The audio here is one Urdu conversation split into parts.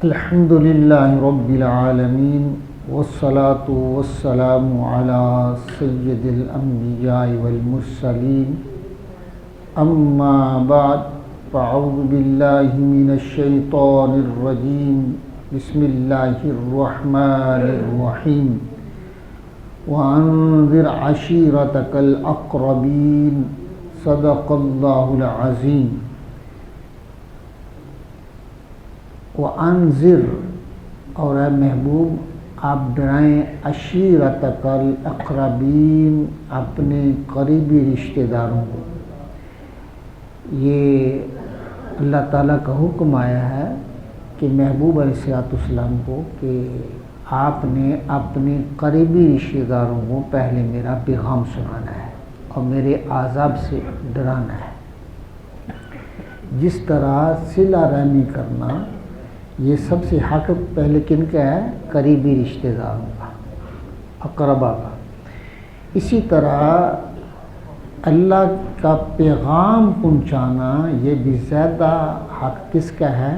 الحمد للہ رب العالمین والصلاة والسلام علی سید الانبیاء والمرسلین اما بعد فاعوذ باللہ من الشیطان الرجیم بسم اللہ الرحمن الرحیم وانذر عشیرتک الاقربین صدق اللہ العظیم. وانذر اور اے محبوب آپ ڈرائیں عشیرتک الاقربین اپنے قریبی رشتہ داروں کو. یہ اللہ تعالیٰ کا حکم آیا ہے کہ محبوب علیہ السلام کو کہ آپ نے اپنے قریبی رشتہ داروں کو پہلے میرا پیغام سنانا ہے اور میرے عذاب سے ڈرانا ہے. جس طرح صلہ رحمی کرنا یہ سب سے حق پہلے کن کا ہے؟ قریبی رشتہ داروں کا، اقربا کا. اسی طرح اللہ کا پیغام پہنچانا یہ بھی زیادہ حق کس کا ہے؟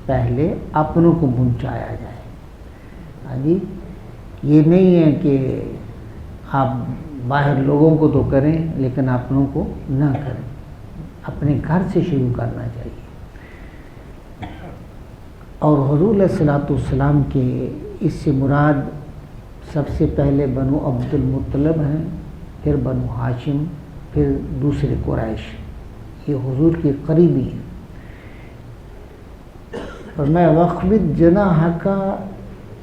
پہلے اپنوں کو پہنچایا جائے. ہاں جی، یہ نہیں ہے کہ آپ باہر لوگوں کو تو کریں لیکن اپنوں کو نہ کریں. اپنے گھر سے شروع کرنا چاہیے. اور حضور علیہ السلام کے اس سے مراد سب سے پہلے بنو عبد المطلب ہیں، پھر بنو ہاشم، پھر دوسرے قریش. یہ حضور کے قریبی ہیں. فرمایا وَاخْفِضْ جَنَاحَكَ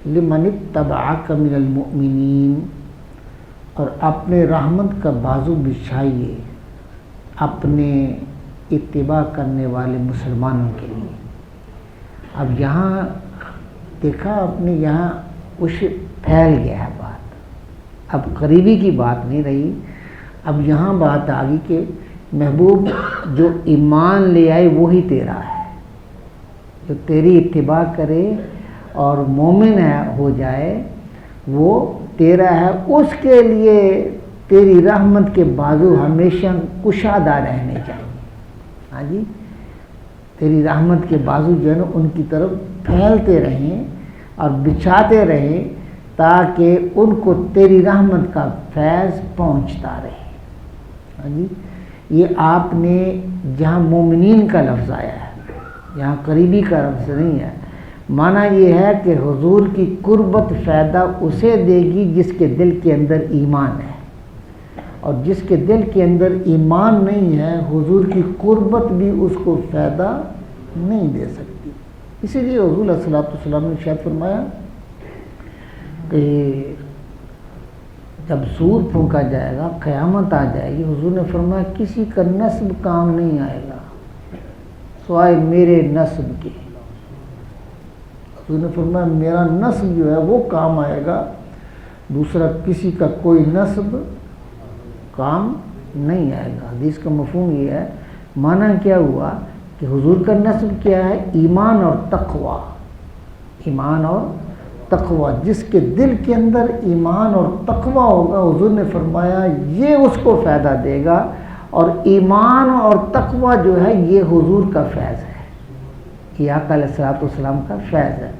لِمَنِ اتَّبَعَكَ مِنَ الْمُؤْمِنِينَ، اور اپنے رحمت کا بازو بچھائیے اپنے اتباع کرنے والے مسلمانوں کے لیے. اب یہاں دیکھا آپ نے، یہاں کچھ پھیل گیا ہے بات. اب قریبی کی بات نہیں رہی. اب یہاں بات آ گئی کہ محبوب جو ایمان لے آئے وہی تیرا ہے، جو تیری اتباع کرے اور مومن ہو جائے وہ تیرا ہے. اس کے لیے تیری رحمت کے بازو ہمیشہ کشادہ رہنے چاہیے. ہاں جی، تیری رحمت کے بازو جو ہے نا ان کی طرف پھیلتے رہیں اور بچھاتے رہیں تاکہ ان کو تیری رحمت کا فیض پہنچتا رہے. ہاں جی، یہ آپ نے جہاں مومنین کا لفظ آیا ہے یہاں قریبی کا لفظ نہیں ہے. معنی یہ ہے کہ حضور کی قربت فائدہ اسے دے گی جس کے دل کے اندر ایمان ہے، اور جس کے دل کے اندر ایمان نہیں ہے حضور کی قربت بھی اس کو فائدہ نہیں دے سکتی. اسی لیے حضور علیہ السلام نے شاید فرمایا کہ جب سور پھونکا جائے گا، قیامت آ جائے گی، حضور نے فرمایا کسی کا نسب کام نہیں آئے گا سوائے میرے نسب کے. حضور نے فرمایا میرا نسب جو ہے وہ کام آئے گا، دوسرا کسی کا کوئی نسب کام نہیں آئے گا. حدیث کا مفہوم یہ ہے. معنی کیا ہوا کہ حضور کا نسب کیا ہے؟ ایمان اور تقوی. ایمان اور تقوی. جس کے دل کے اندر ایمان اور تقوی ہوگا حضور نے فرمایا یہ اس کو فائدہ دے گا. اور ایمان اور تقوی جو ہے یہ حضور کا فیض ہے، یہ آقا علیہ السلام کا فیض ہے.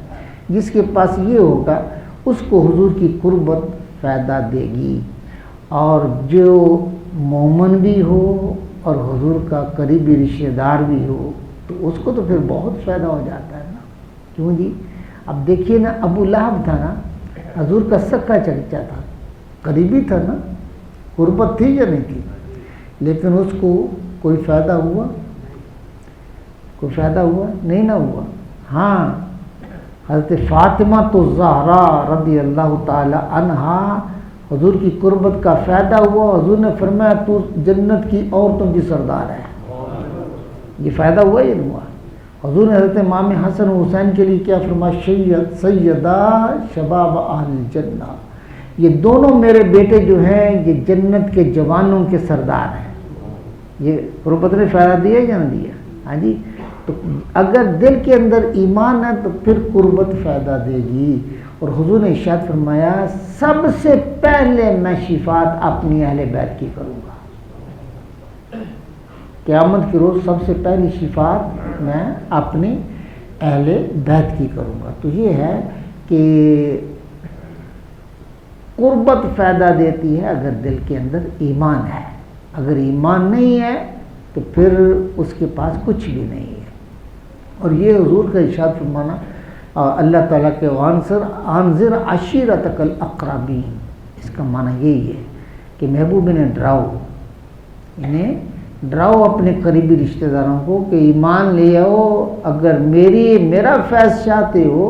جس کے پاس یہ ہوگا اس کو حضور کی قربت فائدہ دے گی. اور جو مومن بھی ہو اور حضور کا قریبی رشتہ دار بھی ہو تو اس کو تو پھر بہت فائدہ ہو جاتا ہے نا. کیوں جی؟ اب دیکھیے نا، ابو لہب تھا نا، حضور کا سکا چچا تھا، قریبی تھا نا، قربت تھی یا نہیں تھی؟ لیکن اس کو کوئی فائدہ ہوا؟ کوئی فائدہ ہوا؟ نہیں نہ ہوا. ہاں، حضرت فاطمہ تو زہرا رضی اللہ تعالی عنہا حضور کی قربت کا فائدہ ہوا. حضور نے فرمایا تو جنت کی عورتوں کی سردار ہے. یہ فائدہ ہوا یا نہیں ہوا؟ حضور نے حضرت امام حسن و حسین کے لیے کیا فرمایا؟ سیدہ شباب اہل الجنہ، یہ دونوں میرے بیٹے جو ہیں یہ جنت کے جوانوں کے سردار ہیں. یہ قربت نے فائدہ دیا یا نہ دیا؟ ہاں جی. تو اگر دل کے اندر ایمان ہے تو پھر قربت فائدہ دے گی. اور حضور نے ارشاد فرمایا سب سے پہلے میں شفاعت اپنی اہل بیت کی کروں گا. قیامت کے روز سب سے پہلی شفاعت میں اپنی اہل بیت کی کروں گا۔ تو یہ ہے کہ قربت فائدہ دیتی ہے اگر دل کے اندر ایمان ہے، اگر ایمان نہیں ہے تو پھر اس کے پاس کچھ بھی نہیں ہے۔ اور یہ حضور کا ارشاد فرمانا اللہ تعالیٰ کے انذر عشیرتک الاقربین، اس کا معنی یہی ہے کہ محبوب انہیں ڈراؤ اپنے قریبی رشتہ داروں کو کہ ایمان لے آؤ، اگر میرا فیض چاہتے ہو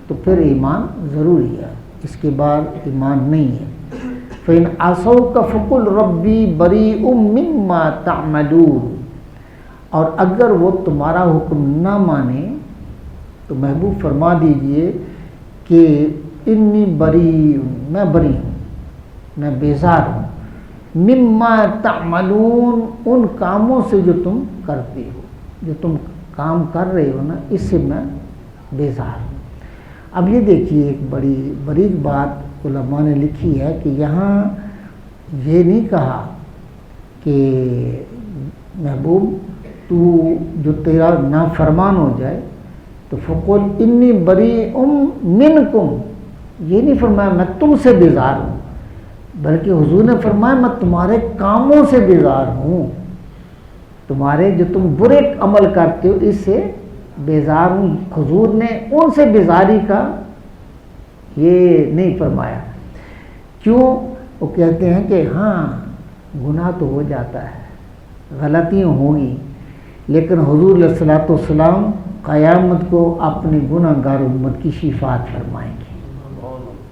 تو پھر ایمان ضروری ہے، اس کے بعد ایمان نہیں ہے۔ فَإِنْ عَصَوْكَ فَقُلْ رَبِّي بَرِيءٌ مِّمَّا تَعْمَلُونَ، اور اگر وہ تمہارا حکم نہ مانے تو محبوب فرما دیجئے کہ انی بری، میں بری ہوں، میں بیزار ہوں، مما تعملون، ان کاموں سے جو تم کرتے ہو، جو تم کام کر رہے ہو نا، اس سے میں بیزار ہوں۔ اب یہ دیکھیے ایک بڑی باریک بات علماء نے لکھی ہے کہ یہاں یہ نہیں کہا کہ محبوب تو جو تیرا نافرمان ہو جائے تو فقل انی بریء منکم، یہ نہیں فرمایا میں تم سے بیزار ہوں، بلکہ حضور نے فرمایا میں تمہارے کاموں سے بیزار ہوں، تمہارے جو تم برے عمل کرتے ہو اس سے بیزار ہوں۔ حضور نے ان سے بیزاری کا یہ نہیں فرمایا، کیوں؟ وہ کہتے ہیں کہ ہاں گناہ تو ہو جاتا ہے، غلطیاں ہوں گی، لیکن حضور علیہ الصلوۃ والسلام قیامت کو اپنی گناہ گار امت کی شفاعت فرمائیں گے۔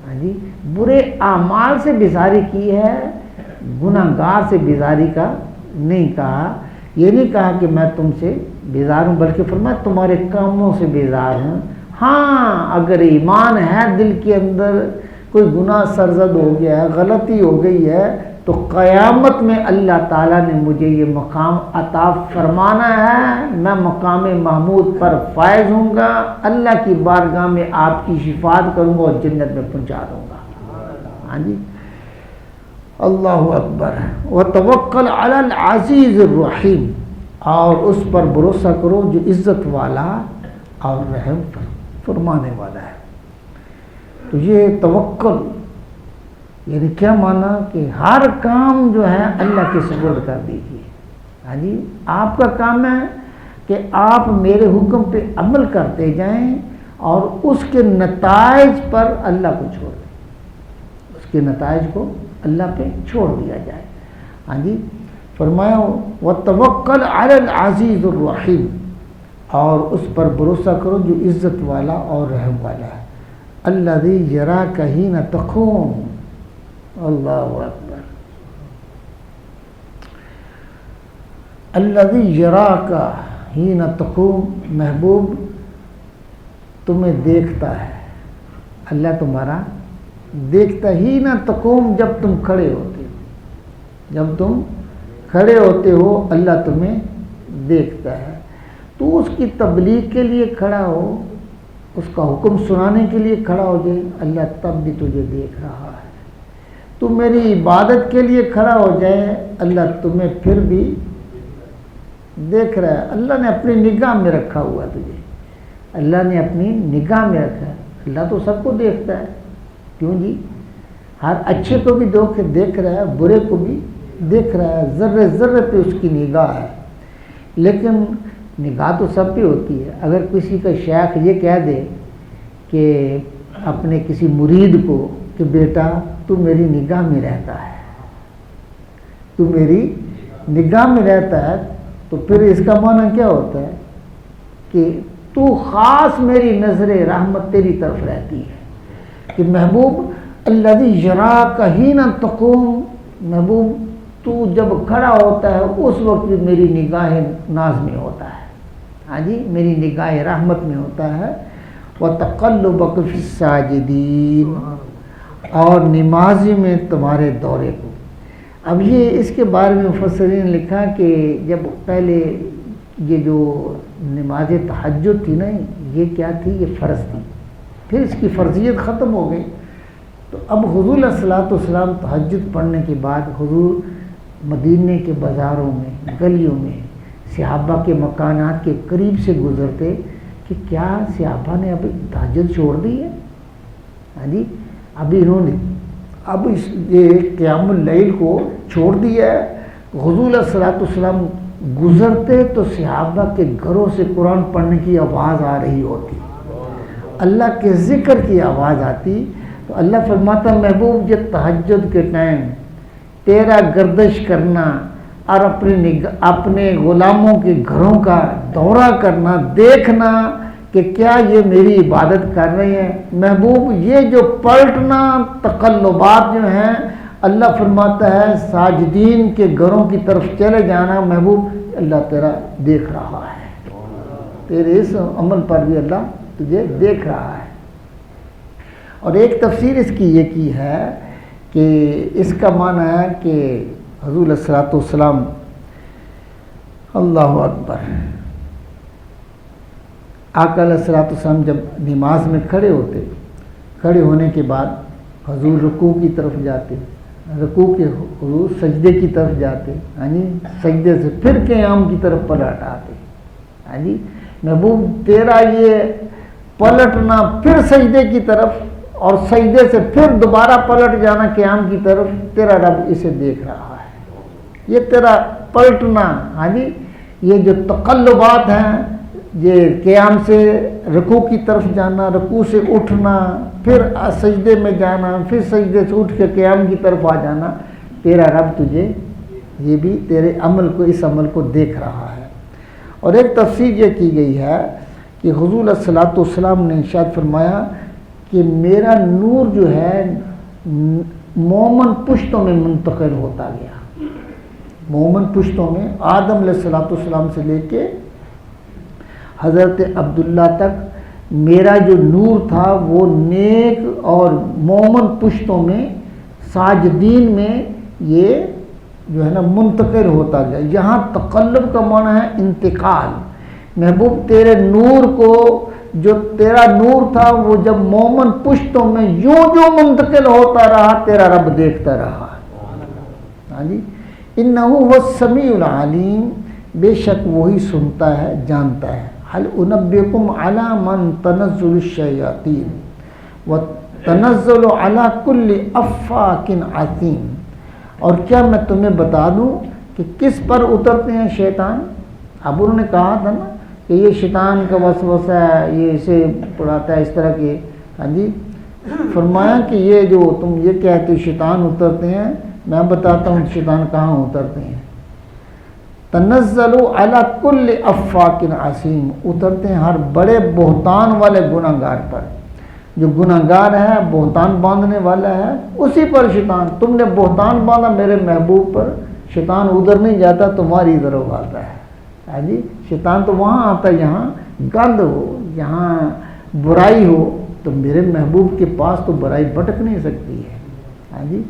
ہاں جی، برے اعمال سے بیزاری کی ہے، گناہ گار سے بیزاری کا نہیں کہا، یہ نہیں کہا کہ میں تم سے بیزار ہوں، بلکہ فرمایا تمہارے کاموں سے بیزار ہوں۔ ہاں اگر ایمان ہے دل کے اندر، کوئی گناہ سرزد ہو گیا ہے، غلطی ہو گئی ہے، تو قیامت میں اللہ تعالیٰ نے مجھے یہ مقام عطا فرمانا ہے، میں مقام محمود پر فائز ہوں گا، اللہ کی بارگاہ میں آپ کی شفاعت کروں گا اور جنت میں پہنچا دوں گا۔ ہاں جی، اللہ اکبر۔ وتوکل علی العزیز الرحیم، اور اس پر بھروسہ کرو جو عزت والا اور رحم فرمانے والا ہے۔ تو یہ توکل یعنی کیا مانا کہ ہر کام جو ہے اللہ کے سپرد کر دیجیے۔ ہاں جی، آپ کا کام ہے کہ آپ میرے حکم پہ عمل کرتے جائیں اور اس کے نتائج پر اللہ کو چھوڑ دیں، اس کے نتائج کو اللہ پہ چھوڑ دیا جائے۔ ہاں جی، فرمایا وتوکل علی العزیز الرحیم، اور اس پر بھروسہ کرو جو عزت والا اور رحم والا ہے۔ الذی یراک حین تقوم، اللہ اکبر، الذی یراک حین تقوم، محبوب تمہیں دیکھتا ہے، اللہ تمہارا دیکھتا ہی نہ تقوم، جب تم کھڑے ہوتے ہو، جب تم کھڑے ہوتے ہو اللہ تمہیں دیکھتا ہے۔ تو اس کی تبلیغ کے لیے کھڑا ہو، اس کا حکم سنانے کے لیے کھڑا ہو جائے، اللہ تب بھی تجھے دیکھ رہا ہے۔ تو میری عبادت کے لیے کھڑا ہو جائے، اللہ تمہیں پھر بھی دیکھ رہا ہے۔ اللہ نے اپنی نگاہ میں رکھا ہوا تجھے، اللہ نے اپنی نگاہ میں رکھا ہے۔ اللہ تو سب کو دیکھتا ہے، کیوں جی؟ ہر اچھے کو بھی دیکھ رہا ہے، برے کو بھی دیکھ رہا ہے، ذرے ذرے پہ اس کی نگاہ ہے۔ لیکن نگاہ تو سب پہ ہوتی ہے۔ اگر کسی کا شیخ یہ کہہ دے کہ اپنے کسی مرید کو کہ بیٹا تو میری نگاہ میں رہتا ہے، تو میری نگاہ میں رہتا ہے، تو پھر اس کا معنی کیا ہوتا ہے کہ تو خاص میری نظر رحمت تیری طرف رہتی ہے۔ کہ محبوب الذی یراک حین تقوم، محبوب تو جب کھڑا ہوتا ہے اس وقت میری نگاہ ناز میں ہوتا ہے، ہاں جی، میری نگاہ رحمت میں ہوتا ہے۔ وَتَقَلُّبَكَ فِي السَّاجِدِينَ، اور نمازی میں تمہارے دورے کو۔ اب یہ اس کے بارے میں مفسرین نے لکھا کہ جب پہلے یہ جو نماز تہجد تھی نا، یہ کیا تھی؟ یہ فرض تھی، پھر اس کی فرضیت ختم ہو گئی۔ تو اب حضور علیہ الصلوۃ والسلام تہجد پڑھنے کے بعد حضور مدینے کے بازاروں میں، گلیوں میں، صحابہ کے مکانات کے قریب سے گزرتے، کہ کیا صحابہ نے ابھی تہجد چھوڑ دی ہے؟ ہاں جی، ابھی انہوں نے اب اس قیام اللیل کو چھوڑ دیا ہے۔ حضور علیہ الصلوۃ والسلام گزرتے تو صحابہ کے گھروں سے قرآن پڑھنے کی آواز آ رہی ہوتی، اللہ کے ذکر کی آواز آتی، تو اللہ فرماتا محبوب یہ تہجد کے ٹائم تیرا گردش کرنا اور اپنے غلاموں کے گھروں کا دورہ کرنا، دیکھنا کہ کیا یہ میری عبادت کر رہے ہیں۔ محبوب یہ جو پلٹنا تقلبات جو ہیں، اللہ فرماتا ہے ساجدین کے گھروں کی طرف چلے جانا، محبوب اللہ تیرا دیکھ رہا ہے، تیرے اس عمل پر بھی اللہ تجھے دیکھ رہا ہے۔ اور ایک تفسیر اس کی یہ کی ہے کہ اس کا معنی ہے کہ حضور علیہ الصلوۃ والسلام، اللہ اکبر، آقا علیہ الصلوۃ والسلام جب نماز میں کھڑے ہوتے، کھڑے ہونے کے بعد حضور رکوع کی طرف جاتے، رکوع کے حضور سجدے کی طرف جاتے، ہاں جی، سجدے سے پھر قیام کی طرف پلٹ آتے، ہاں جی، محبوب تیرا یہ پلٹنا پھر سجدے کی طرف اور سجدے سے پھر دوبارہ پلٹ جانا قیام کی طرف، تیرا رب اسے دیکھ رہا ہے۔ یہ تیرا پلٹنا، ہاں جی، یہ جو تقلبات ہیں، یہ قیام سے رکوع کی طرف جانا، رکوع سے اٹھنا، پھر سجدے میں جانا، پھر سجدے سے اٹھ کے قیام کی طرف آ جانا، تیرا رب تجھے یہ بھی تیرے عمل کو، اس عمل کو دیکھ رہا ہے۔ اور ایک تفسیر یہ کی گئی ہے کہ حضور علیہ الصلوۃ والسلام نے ارشاد فرمایا کہ میرا نور جو ہے مومن پشتوں میں منتقل ہوتا گیا، مومن پشتوں میں، آدم علیہ الصلوۃ والسلام سے لے کے حضرت عبداللہ تک میرا جو نور تھا وہ نیک اور مومن پشتوں میں، ساجدین میں یہ جو ہے نا منتقل ہوتا گیا۔ یہاں تقلب کا معنی ہے انتقال۔ محبوب تیرے نور کو، جو تیرا نور تھا وہ جب مومن پشتوں میں یوں جو منتقل ہوتا رہا، تیرا رب دیکھتا رہا۔ ہاں جی، انہ هو السمیع العلیم، بے شک وہی سنتا ہے، جانتا ہے۔ هل انبئکم علی من تنزل الشیاطین وتنزل علی کل افاک اثیم، اور کیا میں تمہیں بتا دوں کہ کس پر اترتے ہیں شیطان؟ اب انہوں نے کہا تھا نا کہ یہ شیطان کا وسوسہ ہے، یہ اسے پڑھاتا ہے اس طرح کے، ہاں جی، فرمایا کہ یہ جو تم یہ کہتے شیطان اترتے ہیں، میں بتاتا ہوں شیطان کہاں اترتے ہیں۔ تنزل علی کل افاک اثیم، اترتے ہیں ہر بڑے بہتان والے گناہ گار پر، جو گناہ گار ہے، بہتان باندھنے والا ہے، اسی پر شیطان۔ تم نے بہتان باندھا میرے محبوب پر، شیطان ادھر نہیں جاتا، تمہاری طرف آتا ہے۔ ہاں جی، شیطان تو وہاں آتا ہے جہاں گند ہو، جہاں برائی ہو، تو میرے محبوب کے پاس تو برائی بھٹک نہیں سکتی ہے۔ ہاں جی،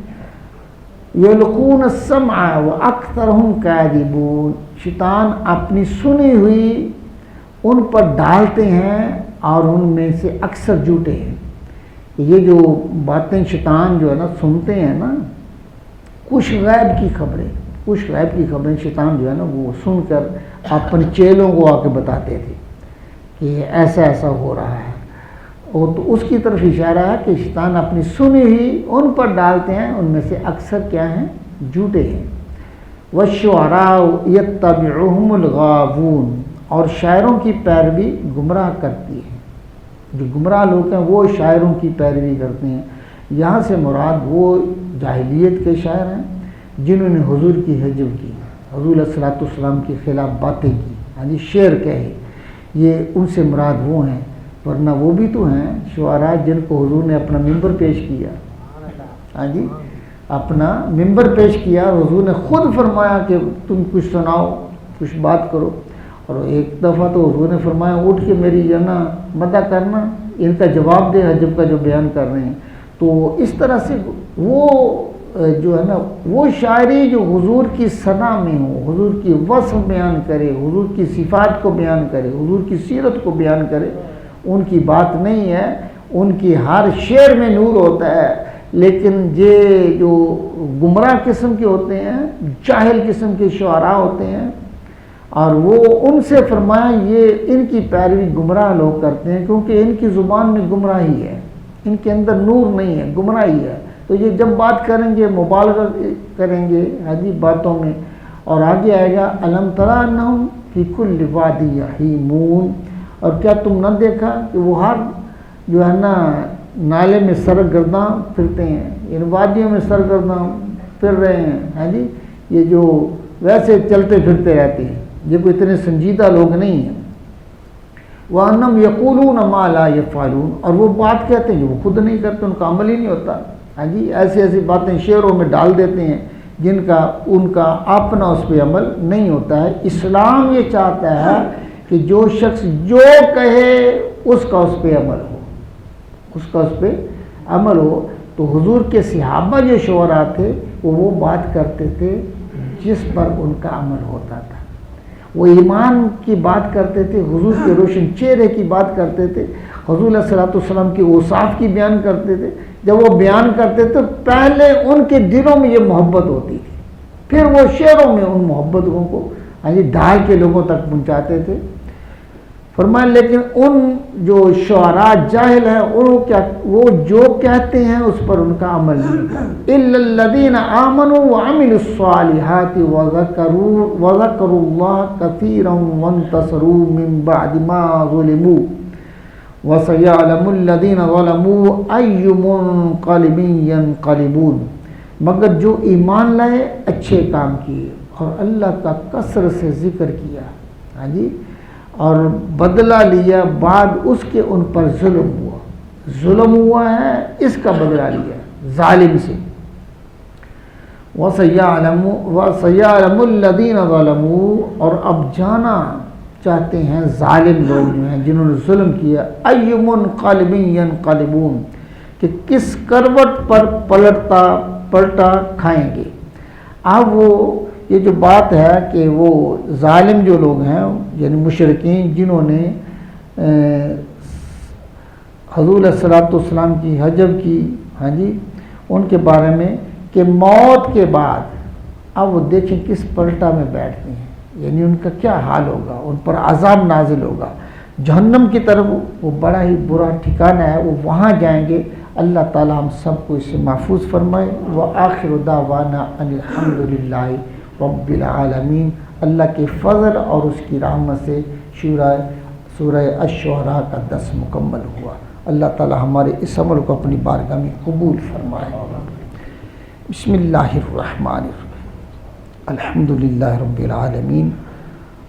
یلقون السمع واکثرهم کاذبون، شیطان اپنی سنی ہوئی ان پر ڈالتے ہیں اور ان میں سے اکثر جھوٹے ہیں۔ یہ جو باتیں شیطان جو ہے نا سنتے ہیں نا، کچھ غیب کی خبریں شیطان جو ہے نا وہ سن کر اپنے چیلوں کو آ کے بتاتے تھے کہ ایسا ایسا ہو رہا ہے، اور تو اس کی طرف اشارہ ہے کہ شیطان اپنی سنی ہوئی ان پر ڈالتے ہیں، ان میں سے اکثر کیا ہیں؟ جھوٹے ہیں۔ والشعراء یتبعهم الغاوون، اور شاعروں کی پیروی گمراہ کرتی ہے۔ جو گمراہ لوگ ہیں وہ شاعروں کی پیروی کرتے ہیں۔ یہاں سے مراد وہ جاہلیت کے شاعر ہیں جنہوں نے حضور کی حجب کی، حضور علیہ الصلوۃ والسلام کے خلاف باتیں کی، ہاں جی، شعر کہے، یہ ان سے مراد وہ ہیں۔ ورنہ وہ بھی تو ہیں شعراء جن کو حضور نے اپنا ممبر پیش کیا، ہاں جی، اپنا ممبر پیش کیا، حضور نے خود فرمایا کہ تم کچھ سناؤ، کچھ بات کرو، اور ایک دفعہ تو حضور نے فرمایا اٹھ کے میری جو نا مدح کرنا، ان کا جواب دے حجب کا جو بیان کر رہے ہیں۔ تو اس طرح سے وہ جو ہے نا وہ شاعری جو حضور کی ثنا میں ہو، حضور کی وصف بیان کرے، حضور کی صفات کو بیان کرے، حضور کی سیرت کو بیان کرے، ان کی بات نہیں ہے۔ ان کی ہر شعر میں نور ہوتا ہے، لیکن یہ جو گمراہ قسم کے ہوتے ہیں، جاہل قسم کے شعراء ہوتے ہیں، اور وہ ان سے فرمایا یہ ان کی پیروی گمراہ لوگ کرتے ہیں، کیونکہ ان کی زبان میں گمراہی ہے، ان کے اندر نور نہیں ہے، گمراہی ہے، تو یہ جب بات کریں گے مبالغہ کریں گے عجیب باتوں میں۔ اور آگے آئے گا الم تری انہم فی کل وادی یہیمون، اور کیا تم نہ دیکھا کہ وہ ہر جو ہے نا نالے میں سرگرداں پھرتے ہیں، ان وادیوں میں سرگرداں پھر رہے ہیں، ہاں جی، یہ جو ویسے چلتے پھرتے رہتے ہیں، یہ کوئی اتنے سنجیدہ لوگ نہیں ہیں۔ وَأَنَّهُمْ يَقُولُونَ مَا لَا يَفْعَلُونَ، اور وہ بات کہتے ہیں جو وہ خود نہیں کرتے، ان کا عمل ہی نہیں ہوتا، ہاں جی، ایسی ایسی باتیں شعروں میں ڈال دیتے ہیں جن کا ان کا اپنا اس پہ عمل نہیں ہوتا ہے۔ اسلام یہ چاہتا ہے کہ جو شخص جو کہے اس کا اس پہ عمل ہو، اس کا اس پہ عمل ہو۔ تو حضور کے صحابہ جو شعراء تھے وہ بات کرتے تھے جس پر ان کا عمل ہوتا تھا، وہ ایمان کی بات کرتے تھے، حضور کے روشن چہرے کی بات کرتے تھے، حضور علیہ الصلوۃ والسلام کی اوصاف کی بیان کرتے تھے۔ جب وہ بیان کرتے تھے پہلے ان کے دلوں میں یہ محبت ہوتی تھی، پھر وہ شعروں میں ان محبتوں کو ڈھال کے لوگوں تک پہنچاتے تھے۔ فرمایا لیکن ان جو شعراء جاہل ہیں وہ جو کہتے ہیں اس پر ان کا عمل نہیں کرتے۔ الا الذين آمنوا وعملوا الصالحات وذكروا الله كثيرا وانتصروا من بعد ما ظلموا وسيعلم الذين ظلموا أي منقلب ينقلبون، مگر جو ایمان لائے، اچھے کام کیے اور اللہ کا کثرت سے ذکر کیا، ہاں جی، اور بدلہ لیا بعد اس کے ان پر ظلم ہوا ہے، اس کا بدلہ لیا ظالم سے۔ وَسَيَعْلَمُ الَّذِينَ ظَلَمُوا، اور اب جانا چاہتے ہیں ظالم لوگ جو ہیں جنہوں نے ظلم کیا، أَيُّ مُنْقَلِبٍ يَنْقَلِبُونَ، کہ کس کروٹ پر پلٹا کھائیں گے۔ اب وہ یہ جو بات ہے کہ وہ ظالم جو لوگ ہیں یعنی مشرکین جنہوں نے حضور علیہ الصلوۃ والسلام کی حجب کی، ہاں جی، ان کے بارے میں کہ موت کے بعد اب وہ دیکھیں کس پلٹا میں بیٹھتے ہیں، یعنی ان کا کیا حال ہوگا، ان پر عذاب نازل ہوگا جہنم کی طرف، وہ بڑا ہی برا ٹھکانہ ہے، وہ وہاں جائیں گے۔ اللہ تعالی ہم سب کو اسے محفوظ فرمائے۔ وآخر دعوانا ان الحمد للہ رب العالمین۔ اللہ کے فضل اور اس کی رحمت سے سورہ الشعراء کا 10 مکمل ہوا۔ اللہ تعالی ہمارے اس عمل کو اپنی بارگاہ میں قبول فرمائے۔ بسم اللہ الرحمن الرحیم، الحمد للہ رب العالمین،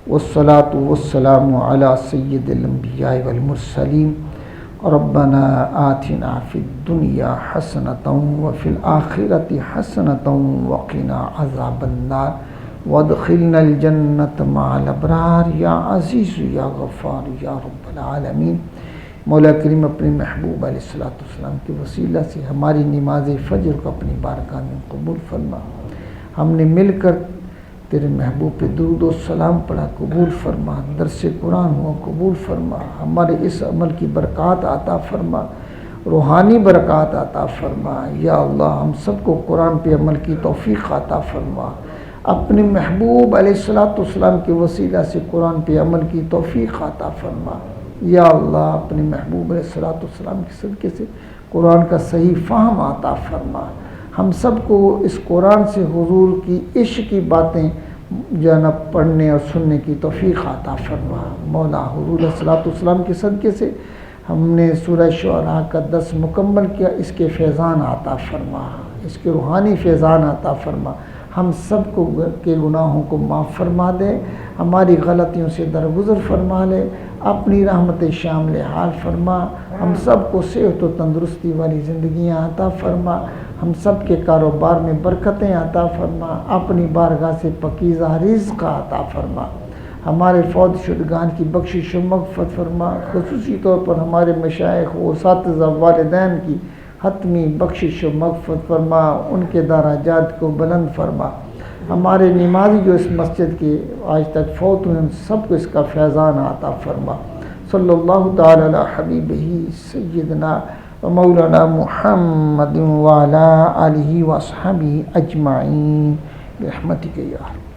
والصلاة والسلام علی سید الانبیاء والمرسلین۔ ربنا آتنا فی الدنیا حسنۃ وفی الآخرۃ حسنۃ وقنا عذاب النار وادخلنا الجنۃ مع الابرار یا عزیز یا غفار یا رب العالمین۔ مولا کریم اپنے محبوب علیہ الصلوۃ والسلام کے وسیلہ سے ہماری نماز فجر کو اپنی بارگاہ میں قبول فرما۔ ہم نے مل کر تیرے محبوب پہ درود و سلام پڑھا، قبول فرما۔ درس قرآن ہوا، قبول فرما۔ ہمارے اس عمل کی برکات عطا فرما، روحانی برکات عطا فرما۔ یا اللہ ہم سب کو قرآن پہ عمل کی توفیق عطا فرما۔ اپنے محبوب علیہ الصلوۃ والسلام کے وسیلہ سے قرآن پہ عمل کی توفیق عطا فرما۔ یا اللہ اپنے محبوب علیہ الصلوۃ والسلام کے صدقے سے قرآن کا صحیح فہم عطا فرما۔ ہم سب کو اس قرآن سے حضور کی عشق کی باتیں جو ہے نا پڑھنے اور سننے کی توفیق عطا فرما۔ مولا حضور علیہ الصلوۃ والسلام کے صدقے سے ہم نے سورہ شعراء کا 10 مکمل کیا، اس کے فیضان عطا فرما، اس کے روحانی فیضان عطا فرما۔ ہم سب کو کے گناہوں کو معاف فرما دے، ہماری غلطیوں سے درگزر فرما لے، اپنی رحمت شامل حال فرما۔ ہم سب کو صحت و تندرستی والی زندگیاں عطا فرما، ہم سب کے کاروبار میں برکتیں عطا فرما، اپنی بارگاہ سے پاکیزہ رزق عطا فرما۔ ہمارے فوت شدگان کی بخشش و مغفرت فرما، خصوصی طور پر ہمارے مشائخ و اساتذہ والدین کی حتمی بخشش و مغفرت فرما، ان کے درجات کو بلند فرما۔ ہمارے نمازی جو اس مسجد کے آج تک فوت ہوئے ان سب کو اس کا فیضان عطا فرما۔ صلی اللہ تعالی علی حبیبہ سیدنا و مولانا محمد وعلی آلہ و اصحابہ اجمعین برحمتک یا رب۔